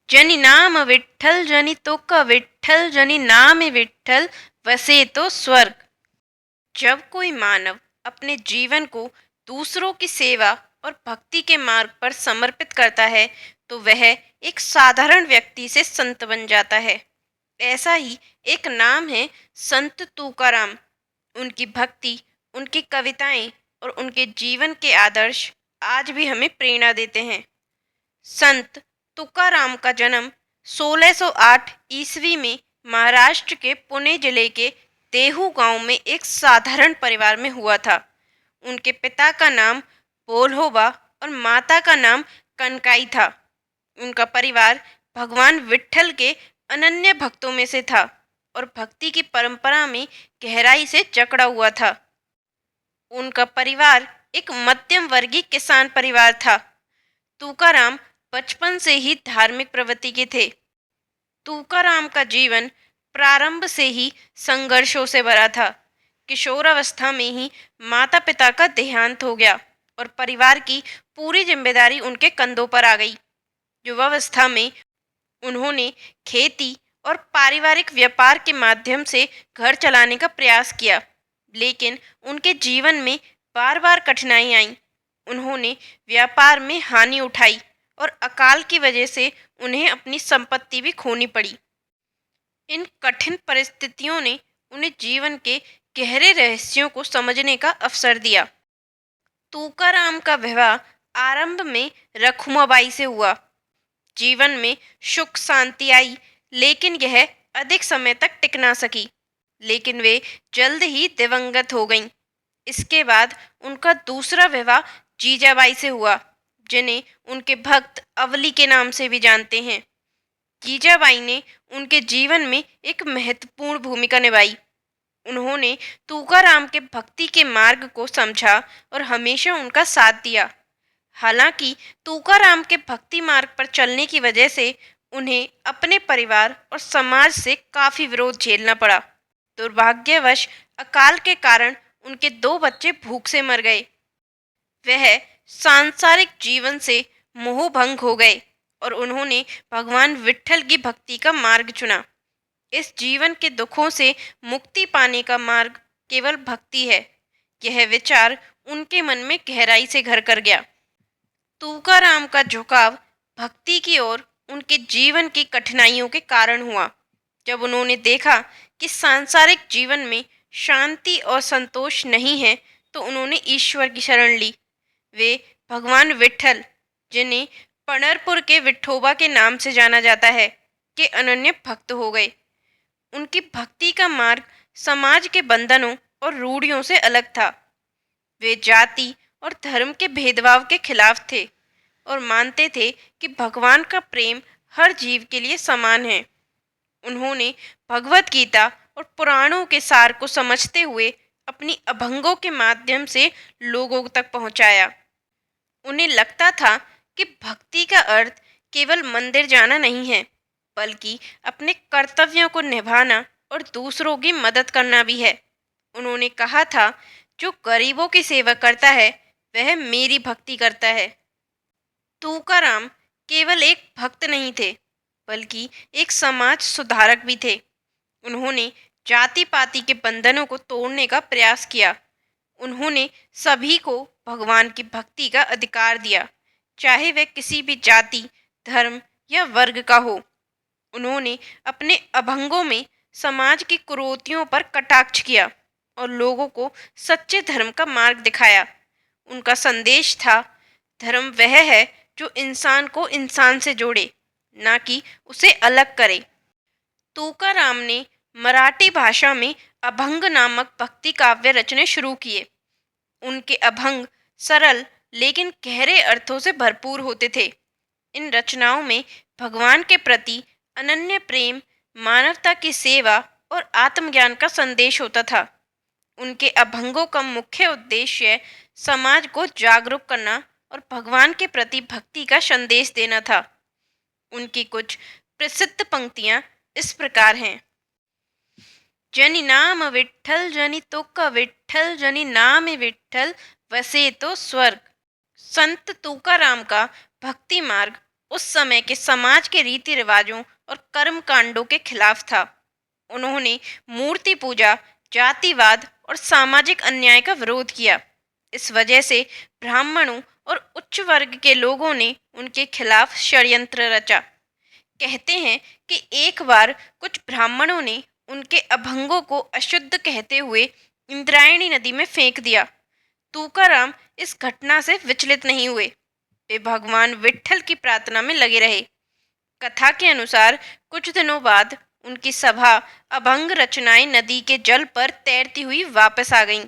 जनि नाम विठ्ठल जनि तुक विठ्ठल जनि नाम विठ्ठल वसे तो स्वर्ग। जब कोई मानव अपने जीवन को दूसरों की सेवा और भक्ति के मार्ग पर समर्पित करता है तो वह एक साधारण व्यक्ति से संत बन जाता है। ऐसा ही एक नाम है संत तुकाराम। उनकी भक्ति, उनकी कविताएं और उनके जीवन के आदर्श आज भी हमें प्रेरणा देते हैं। संत तुकाराम का जन्म 1608 ईस्वी में महाराष्ट्र के पुणे जिले के देहू गांव में एक साधारण परिवार में हुआ था। उनके पिता का नाम बोल्होबा और माता का नाम कनकाई था। उनका परिवार भगवान विट्ठल के अनन्य भक्तों में से था और भक्ति की परंपरा में गहराई से जकड़ा हुआ था। उनका परिवार एक मध्यम वर्गीय किसान परिवार था। तुकाराम बचपन से ही धार्मिक प्रवृत्ति के थे। तुकाराम का जीवन प्रारंभ से ही संघर्षों से भरा था। किशोरावस्था में ही माता पिता का देहांत हो गया और परिवार की पूरी जिम्मेदारी उनके कंधों पर आ गई। युवावस्था में उन्होंने खेती और पारिवारिक व्यापार के माध्यम से घर चलाने का प्रयास किया, लेकिन उनके जीवन में बार बार कठिनाई आई। उन्होंने व्यापार में हानि उठाई और अकाल की वजह से उन्हें अपनी संपत्ति भी खोनी पड़ी। इन कठिन परिस्थितियों ने उन्हें जीवन के गहरे रहस्यों को समझने का अवसर दिया। तुकाराम का विवाह आरंभ में रखुमाबाई से हुआ। जीवन में सुख शांति आई, लेकिन यह अधिक समय तक टिक ना सकी। लेकिन वे जल्द ही दिवंगत हो गईं। इसके बाद उनका दूसरा विवाह जीजाबाई से हुआ, जिन्हें उनके भक्त अवली के नाम से भी जानते हैं। जीजाबाई ने उनके जीवन में एक महत्वपूर्ण भूमिका निभाई। उन्होंने तुकाराम के भक्ति के मार्ग को समझा और हमेशा उनका साथ दिया। हालांकि तुकाराम के भक्ति मार्ग पर चलने की वजह से उन्हें अपने परिवार और समाज से काफ़ी विरोध झेलना पड़ा। दुर्भाग्यवश अकाल के कारण उनके 2 बच्चे भूख से मर गए। वह सांसारिक जीवन से मोहभंग हो गए और उन्होंने भगवान विट्ठल की भक्ति का मार्ग चुना। इस जीवन के दुखों से मुक्ति पाने का मार्ग केवल भक्ति है। यह विचार उनके मन में गहराई से घर कर गया। तुकाराम का झुकाव भक्ति की ओर उनके जीवन की कठिनाइयों के कारण हुआ। जब उन्होंने देखा कि सांसारिक जीवन में शांति और संतोष नहीं है, तो उन्होंने ईश्वर की शरण ली। वे भगवान विट्ठल, जिन्हें पंढरपुर के विठोबा के नाम से जाना जाता है, के अनन्य भक्त हो गए। उनकी भक्ति का मार्ग समाज के बंधनों और रूढ़ियों से अलग था। वे जाति और धर्म के भेदभाव के खिलाफ थे और मानते थे कि भगवान का प्रेम हर जीव के लिए समान है। उन्होंने भगवत गीता और पुराणों के सार को समझते हुए अपनी अभंगों के माध्यम से लोगों तक पहुंचाया। उन्हें लगता था कि भक्ति का अर्थ केवल मंदिर जाना नहीं है, बल्कि अपने कर्तव्यों को निभाना और दूसरों की मदद करना भी है। उन्होंने कहा था, जो गरीबों की सेवा करता है वह मेरी भक्ति करता है। तुकाराम केवल एक भक्त नहीं थे, बल्कि एक समाज सुधारक भी थे। उन्होंने जाति पाति के बंधनों को तोड़ने का प्रयास किया। उन्होंने सभी को भगवान की भक्ति का अधिकार दिया, चाहे वह किसी भी जाति, धर्म या वर्ग का हो। उन्होंने अपने अभंगों में समाज की कुरीतियों पर कटाक्ष किया और लोगों को सच्चे धर्म का मार्ग दिखाया। उनका संदेश था, धर्म वह है जो इंसान को इंसान से जोड़े, ना कि उसे अलग करे। तुकाराम ने मराठी भाषा में अभंग नामक भक्ति काव्य रचने शुरू किए। उनके अभंग सरल लेकिन गहरे अर्थों से भरपूर होते थे। इन रचनाओं में भगवान के प्रति अनन्य प्रेम, मानवता की सेवा और आत्मज्ञान का संदेश होता था। उनके अभंगों का मुख्य उद्देश्य समाज को जागरूक करना और भगवान के प्रति भक्ति का संदेश देना था। उनकी कुछ प्रसिद्ध पंक्तियां इस प्रकार हैं। जनि नाम विट्ठल जनि तुक विट्ठल जनि नाम विट्ठल वसे तो स्वर्ग। संत तुकाराम का भक्ति मार्ग उस समय के समाज के रीति रिवाजों और कर्म कांडों के खिलाफ था। उन्होंने मूर्ति पूजा, जातिवाद और सामाजिक अन्याय का विरोध किया। इस वजह से ब्राह्मणों और उच्च वर्ग के लोगों ने उनके खिलाफ षड्यंत्र रचा। कहते हैं कि एक बार कुछ ब्राह्मणों ने उनके अभंगों को अशुद्ध कहते हुए इंद्रायणी नदी में फेंक दिया। तुकाराम इस घटना से विचलित नहीं हुए। वे भगवान विट्ठल की प्रार्थना में लगे रहे। कथा के अनुसार कुछ दिनों बाद उनकी सभा अभंग रचनाएं नदी के जल पर तैरती हुई वापस आ गईं।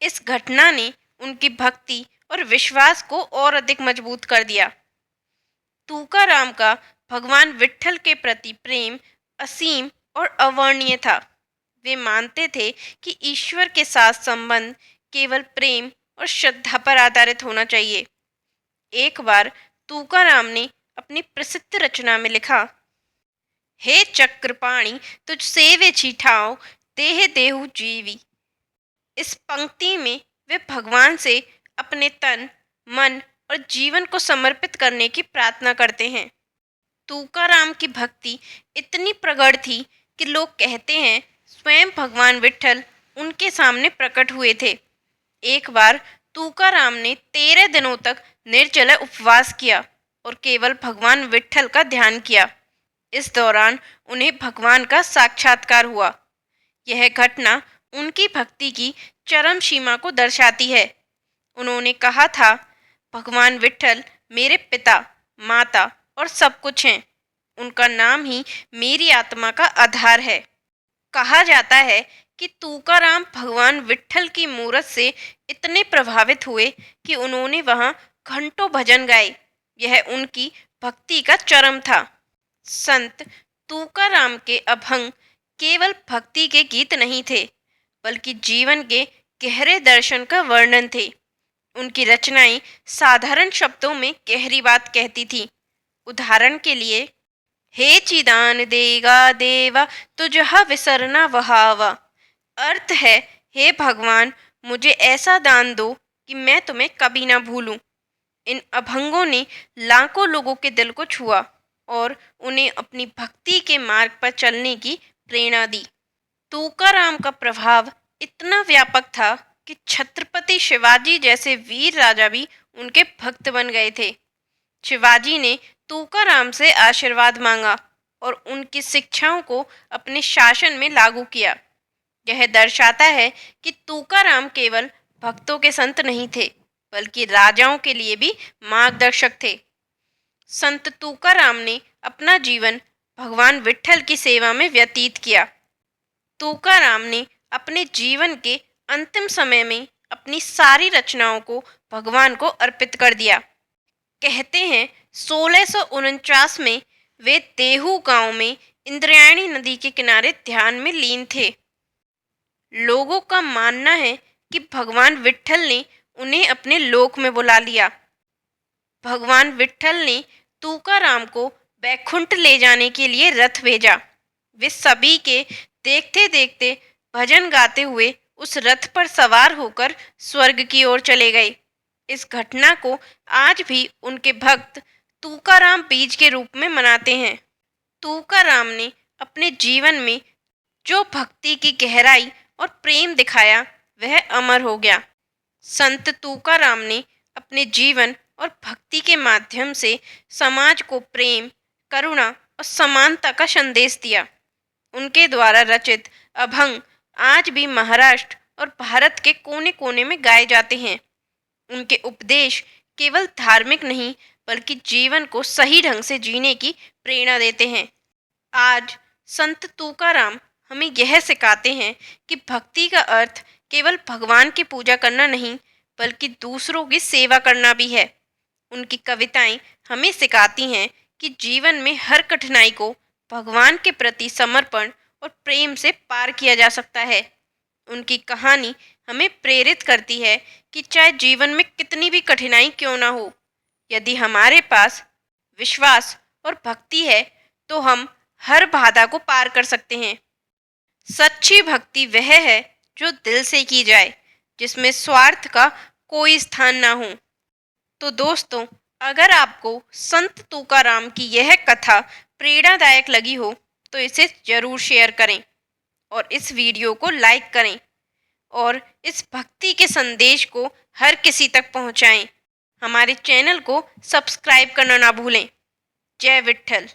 इस घटना ने उनकी भक्ति और विश्वास को और अधिक मजबूत कर दिया। तुकाराम का भगवान विट्ठल के प्रति प्रेम असीम और अवर्णनीय था। वे मानते थे कि ईश्वर के साथ संबंध केवल प्रेम और श्रद्धा पर आधारित होना चाहिए। एक बार तुकाराम ने अपनी प्रसिद्ध रचना में लिखा, हे चक्रपाणी तुझ सेवे छिठाओ, देह देहु जीवी। इस पंक्ति में वे भगवान से अपने तन, मन और जीवन को समर्पित करने की प्रार्थना करते हैं। तुकाराम की भक्ति इतनी प्रगाढ़ थी कि लोग कहते हैं स्वयं भगवान विट्ठल उनके सामने प्रकट हुए थे। एक बार तुकाराम ने 13 दिनों तक निर्जला उपवास किया और केवल भगवान विट्ठल का ध्यान किया। इस दौरान उन्हें भगवान का साक्षात्कार हुआ। यह घटना उनकी भक्ति की चरम सीमा को दर्शाती है। उन्होंने कहा था, भगवान विट्ठल मेरे पिता, माता और सब कुछ हैं। उनका नाम ही मेरी आत्मा का आधार है। कहा जाता है कि तुकाराम भगवान विट्ठल की मूरत से इतने प्रभावित हुए कि उन्होंने वहां घंटों भजन गाए। यह उनकी भक्ति का चरम था। संत तुकाराम के अभंग केवल भक्ति के गीत नहीं थे, बल्कि जीवन के गहरे दर्शन का वर्णन थे। उनकी रचनाएं साधारण शब्दों में गहरी बात कहती थी। उदाहरण के लिए, हे चिदान देगा देवा तुझहा विसरना वहावा। अर्थ है, हे भगवान मुझे ऐसा दान दो कि मैं तुम्हें कभी ना भूलूं। इन अभंगों ने लाखों लोगों के दिल को छुआ और उन्हें अपनी भक्ति के मार्ग पर चलने की प्रेरणा दी। तुकाराम का प्रभाव इतना व्यापक था कि छत्रपति शिवाजी जैसे वीर राजा भी उनके भक्त बन गए थे। शिवाजी ने तुकाराम से आशीर्वाद मांगा और उनकी शिक्षाओं को अपने शासन में लागू किया। यह दर्शाता है कि तुकाराम केवल भक्तों के संत नहीं थे, बल्कि राजाओं के लिए भी मार्गदर्शक थे। संत तुकाराम ने अपना जीवन भगवान विट्ठल की सेवा में व्यतीत किया। तुकाराम ने अपने जीवन के अंतिम समय में अपनी सारी रचनाओं को भगवान को अर्पित कर दिया। कहते हैं 1649 में वे देहू गांव में इंद्रायणी नदी के किनारे ध्यान में लीन थे। लोगों का मानना है कि भगवान विट्ठल ने उन्हें अपने लोक में बुला लिया। भगवान विट्ठल ने तुकाराम को बैकुंठ ले जाने के लिए रथ भेजा। वे सभी के देखते देखते भजन गाते हुए उस रथ पर सवार होकर स्वर्ग की ओर चले गए। इस घटना को आज भी उनके भक्त तुकाराम बीज के रूप में मनाते हैं। तुकाराम ने अपने जीवन में जो भक्ति की गहराई और प्रेम दिखाया वह अमर हो गया। संत तुकाराम ने अपने जीवन और भक्ति के माध्यम से समाज को प्रेम, करुणा और समानता का संदेश दिया। उनके द्वारा रचित अभंग आज भी महाराष्ट्र और भारत के कोने कोने में गाए जाते हैं। उनके उपदेश केवल धार्मिक नहीं, बल्कि जीवन को सही ढंग से जीने की प्रेरणा देते हैं। आज संत तुकाराम हमें यह सिखाते हैं कि भक्ति का अर्थ केवल भगवान की पूजा करना नहीं, बल्कि दूसरों की सेवा करना भी है। उनकी कविताएं हमें सिखाती हैं कि जीवन में हर कठिनाई को भगवान के प्रति समर्पण और प्रेम से पार किया जा सकता है। उनकी कहानी हमें प्रेरित करती है कि चाहे जीवन में कितनी भी कठिनाई क्यों ना हो, यदि हमारे पास विश्वास और भक्ति है तो हम हर बाधा को पार कर सकते हैं। सच्ची भक्ति वह है जो दिल से की जाए, जिसमें स्वार्थ का कोई स्थान ना हो। तो दोस्तों, अगर आपको संत तुकाराम की यह कथा प्रेरणादायक लगी हो तो इसे जरूर शेयर करें और इस वीडियो को लाइक करें और इस भक्ति के संदेश को हर किसी तक पहुंचाएं। हमारे चैनल को सब्सक्राइब करना ना भूलें। जय विठ्ठल।